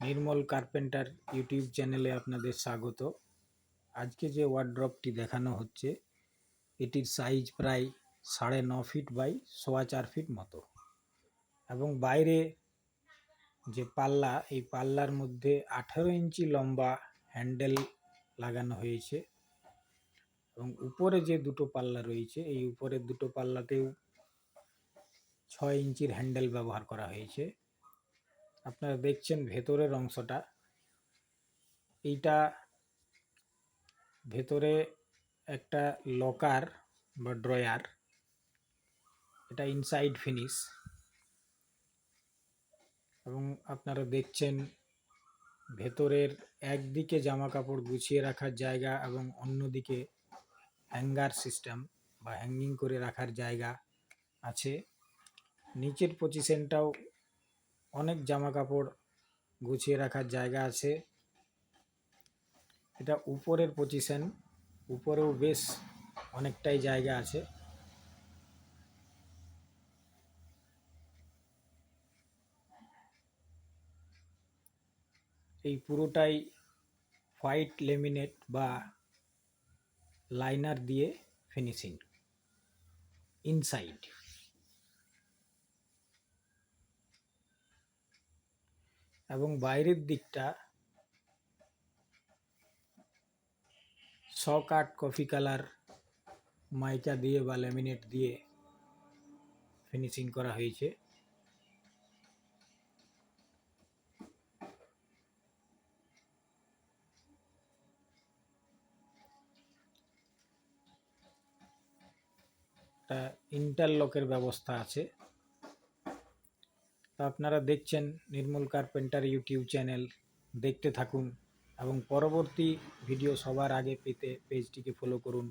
নির্মল carpenter YouTube চ্যানেলে আপনাদের স্বাগত। আজকে যে ওয়ার্ড্রপটি দেখানো হচ্ছে এটির সাইজ প্রায় 9.5 ফিট বাই 4.25 ফিট মতো, এবং বাইরে যে পাল্লা, এই পাল্লার মধ্যে 18 ইঞ্চি লম্বা হ্যান্ডেল লাগানো হয়েছে, এবং উপরে যে দুটো পাল্লা রয়েছে এই উপরের দুটো পাল্লাতেও 6 ইঞ্চির হ্যান্ডেল ব্যবহার করা হয়েছে। আপনারা দেখছেন ভেতরের অংশটা, এইটা ভেতরে একটা লকার বা ড্রয়ার, এটা ইনসাইড ফিনিশ। এবং আপনারা দেখছেন ভেতরের একদিকে জামা কাপড় গুছিয়ে রাখার জায়গা এবং অন্যদিকে হ্যাঙ্গার সিস্টেম বা হ্যাঙ্গিং করে রাখার জায়গা আছে। নিচের পজিশনটাও অনেক জামা কাপড় গুছিয়ে রাখার জায়গা আছে। এটা উপরের পজিশন, উপরেও বেশ অনেকটাই জায়গা আছে। এই পুরোটাই হোয়াইট লেমিনেট বা লাইনার দিয়ে ফিনিশিং ইনসাইড। এবং বাইরের দিকটা কাট কফি কালার মাইকা দিয়ে বা ল্যামিনেট দিয়ে ফিনিশিং করা হয়েছে। একটা ইন্টারলকের ব্যবস্থা আছে। তো আপনারা দেখছেন নির্মল কার্পেন্টার ইউটিউব চ্যানেল, দেখতে থাকুন এবং পরবর্তী ভিডিও সবার আগে পেতে পেজটিকে ফলো করুন।